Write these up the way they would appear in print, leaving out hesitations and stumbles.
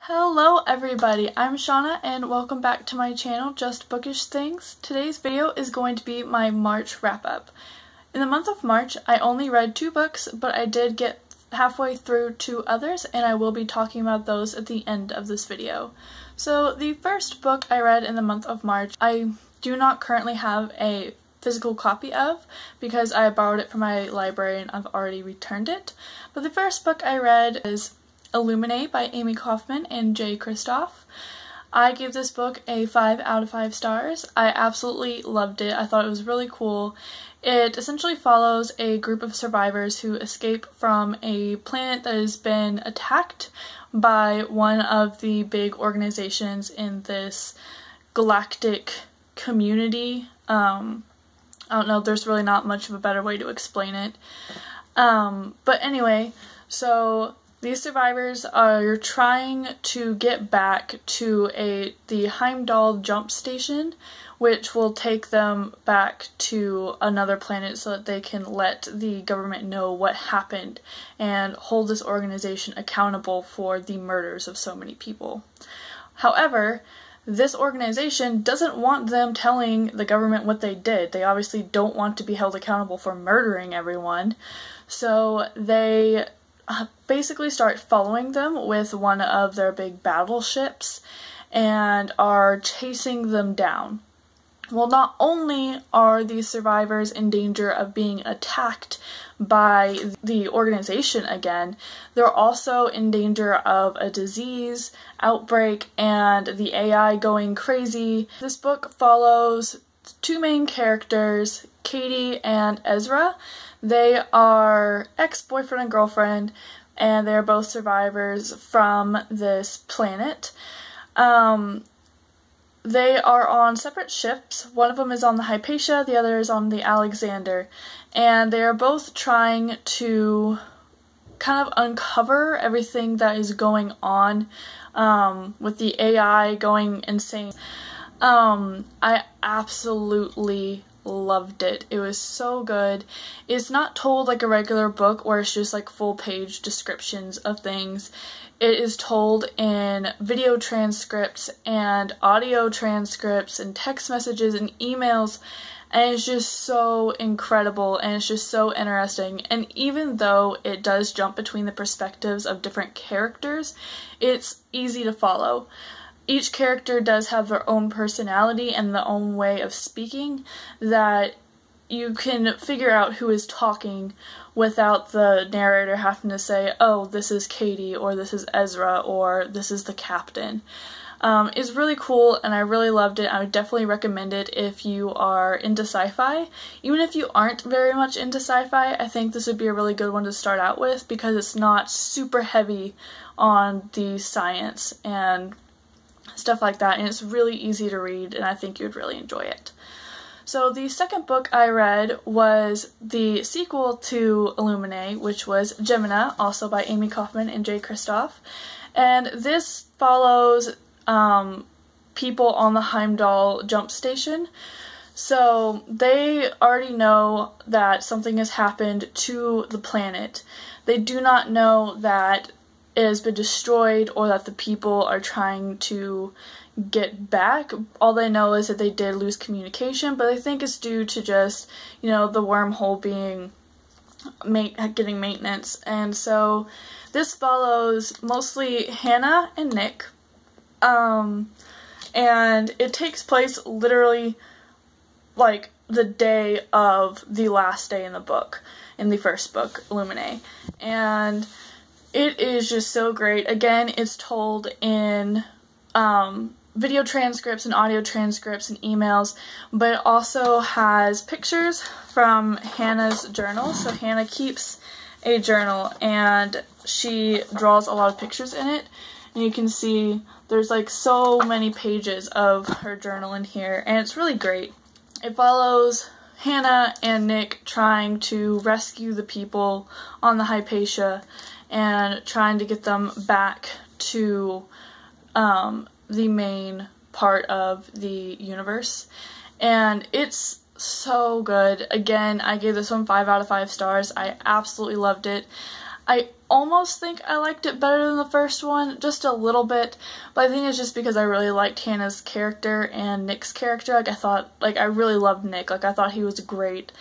Hello everybody, I'm Shauna and welcome back to my channel, Just Bookish Things. Today's video is going to be my March wrap-up. In the month of March, I only read 2 books, but I did get halfway through 2 others, and I will be talking about those at the end of this video. So the first book I read in the month of March, I do not currently have a physical copy of because I borrowed it from my library and I've already returned it. But the first book I read is Illuminae by Amie Kaufman and Jay Kristoff. I gave this book a 5 out of 5 stars. I absolutely loved it. I thought it was really cool. It essentially follows a group of survivors who escape from a planet that has been attacked by one of the big organizations in this galactic community. I don't know, there's really not much of a better way to explain it. But anyway, so these survivors are trying to get back to the Heimdall jump station, which will take them back to another planet so that they can let the government know what happened and hold this organization accountable for the murders of so many people. However, this organization doesn't want them telling the government what they did. They obviously don't want to be held accountable for murdering everyone, so they basically start following them with one of their big battleships and are chasing them down. Well, not only are these survivors in danger of being attacked by the organization again, they're also in danger of a disease outbreak and the AI going crazy. This book follows 2 main characters, Katie and Ezra. They are ex-boyfriend and girlfriend, and they're both survivors from this planet. They are on separate ships. One of them is on the Hypatia, the other is on the Alexander, and they are both trying to kind of uncover everything that is going on with the AI going insane. I absolutely loved it. It was so good. It's not told like a regular book where it's just like full page descriptions of things. It is told in video transcripts and audio transcripts and text messages and emails, and it's just so incredible and it's just so interesting. And even though it does jump between the perspectives of different characters, it's easy to follow. Each character does have their own personality and their own way of speaking that you can figure out who is talking without the narrator having to say, oh, this is Katie, or this is Ezra, or this is the captain. It's really cool and I really loved it. I would definitely recommend it if you are into sci-fi. Even if you aren't very much into sci-fi, I think this would be a really good one to start out with because it's not super heavy on the science and stuff like that, and it's really easy to read, and I think you'd really enjoy it. So the second book I read was the sequel to Illuminae, which was Gemina, also by Amie Kaufman and Jay Kristoff, and this follows people on the Heimdall jump station. So they already know that something has happened to the planet. They do not know that it has been destroyed or that the people are trying to get back. All they know is that they did lose communication, but I think it's due to just, the wormhole being getting maintenance. And so this follows mostly Hannah and Nick, and it takes place literally like the day of the last day in the book, in the first book, Illuminae. And it is just so great. Again, it's told in video transcripts and audio transcripts and emails, but it also has pictures from Hannah's journal. So Hannah keeps a journal and she draws a lot of pictures in it. And you can see there's like so many pages of her journal in here, and it's really great. It follows Hannah and Nick trying to rescue the people on the Hypatia and trying to get them back to the main part of the universe. And it's so good. Again, I gave this one 5 out of 5 stars. I absolutely loved it. I almost think I liked it better than the first one, just a little bit, but I think it's just because I really liked Hannah's character and Nick's character. I really loved Nick. I thought he was great,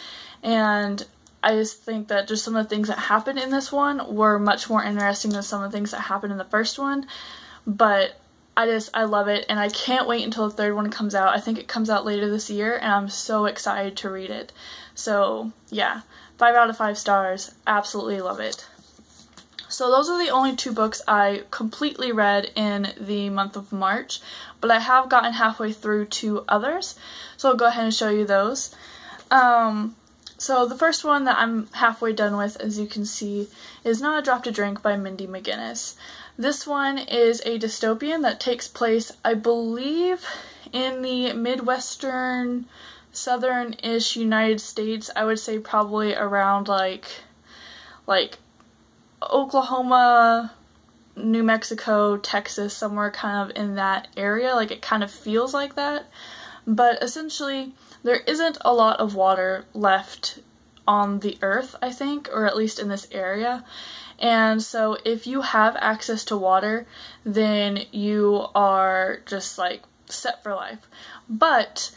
and I just think that just some of the things that happened in this one were much more interesting than some of the things that happened in the first one, but I love it, and I can't wait until the third one comes out. I think it comes out later this year, and I'm so excited to read it. So, yeah, 5 out of 5 stars. Absolutely love it. So those are the only 2 books I completely read in the month of March, but I have gotten halfway through 2 others, so I'll go ahead and show you those. So the first one that I'm halfway done with, as you can see, is Not a Drop to Drink by Mindy McGinnis. This one is a dystopian that takes place, I believe, in the Midwestern, Southern-ish United States. I would say probably around like Oklahoma, New Mexico, Texas, somewhere kind of in that area. It kind of feels like that. But essentially, there isn't a lot of water left on the earth, I think, or at least in this area. And so if you have access to water, then you are just set for life. But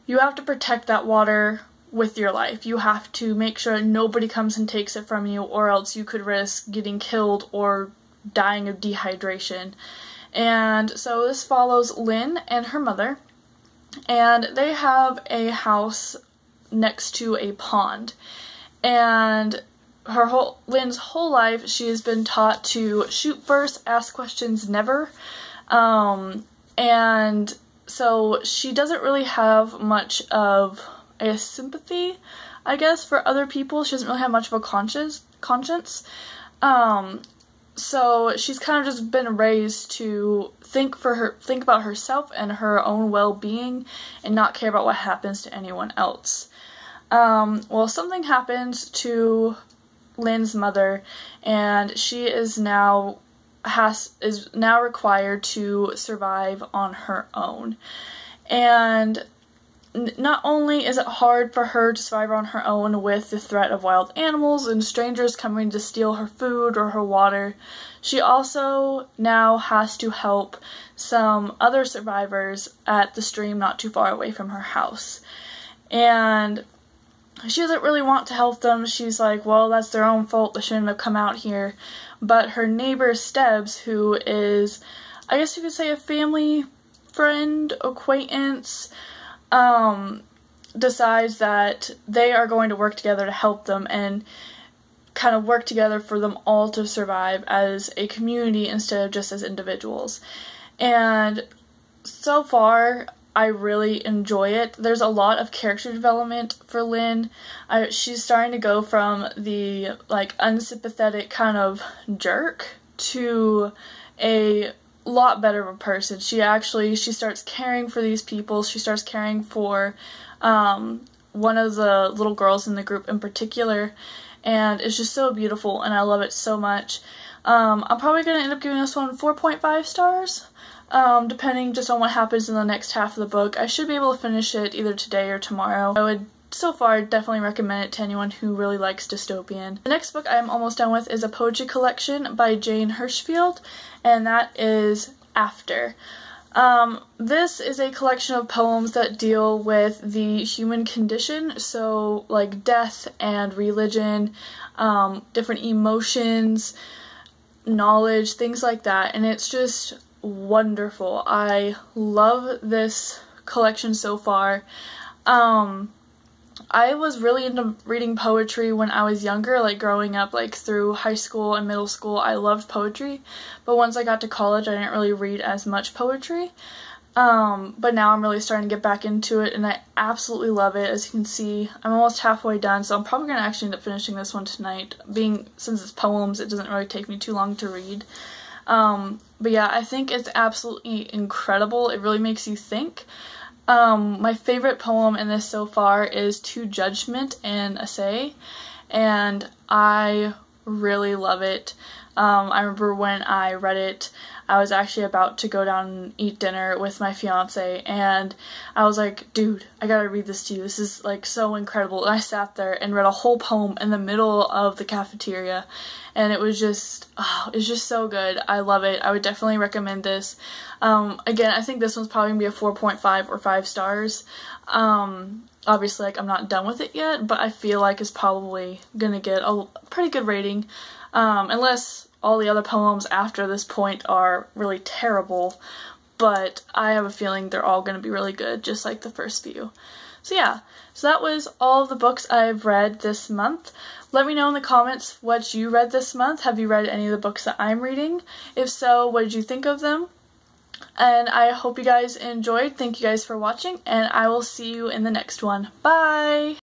you have to protect that water with your life. You have to make sure nobody comes and takes it from you, or else you could risk getting killed or dying of dehydration. And so this follows Lynn and her mother, and they have a house next to a pond. And Lynn's whole life, she has been taught to shoot first, ask questions never. And so she doesn't really have much of a sympathy, I guess, for other people. She doesn't really have much of a conscience. So she's kind of just been raised to think about herself and her own well-being and not care about what happens to anyone else. Well, something happens to Lynn's mother, and she is now required to survive on her own. And not only is it hard for her to survive on her own with the threat of wild animals and strangers coming to steal her food or her water, she also now has to help some other survivors at the stream not too far away from her house. And she doesn't really want to help them. She's like, well, that's their own fault. They shouldn't have come out here. But her neighbor, Stebbs, who is, I guess you could say, a family friend, acquaintance, decides that they are going to work together to help them and kind of work together for them all to survive as a community instead of just as individuals. And so far, I really enjoy it. There's a lot of character development for Lynn. She's starting to go from the unsympathetic kind of jerk to a lot better of a person. She starts caring for these people. She starts caring for one of the little girls in the group in particular, and it's just so beautiful, and I love it so much. I'm probably going to end up giving this one 4.5 stars, depending just on what happens in the next half of the book. I should be able to finish it either today or tomorrow. I would so far definitely recommend it to anyone who really likes dystopian. The next book I'm almost done with is a poetry collection by Jane Hirshfield, and that is After. This is a collection of poems that deal with the human condition, so death and religion, different emotions, knowledge, things like that, and it's just wonderful. I love this collection so far. I was really into reading poetry when I was younger, growing up, through high school and middle school. I loved poetry, but once I got to college, I didn't really read as much poetry. But now I'm really starting to get back into it, and I absolutely love it. As you can see, I'm almost halfway done, so I'm probably going to actually end up finishing this one tonight. Since it's poems, it doesn't really take me too long to read. But yeah, I think it's absolutely incredible. It really makes you think. My favorite poem in this so far is To Judgment and Essay, and I really love it. I remember when I read it, I was actually about to go down and eat dinner with my fiance, and I was like, dude, I gotta read this to you. This is like so incredible. And I sat there and read a whole poem in the middle of the cafeteria, and it was just so good. I love it. I would definitely recommend this. Again, I think this one's probably gonna be a 4.5 or 5 stars. Obviously, like, I'm not done with it yet, but I feel like it's probably gonna get a pretty good rating, unless all the other poems after this point are really terrible, but I have a feeling they're all gonna be really good, just like the first few. So yeah, so that was all of the books I've read this month. Let me know in the comments what you read this month. Have you read any of the books that I'm reading? If so, what did you think of them? And I hope you guys enjoyed. Thank you guys for watching, and I will see you in the next one. Bye!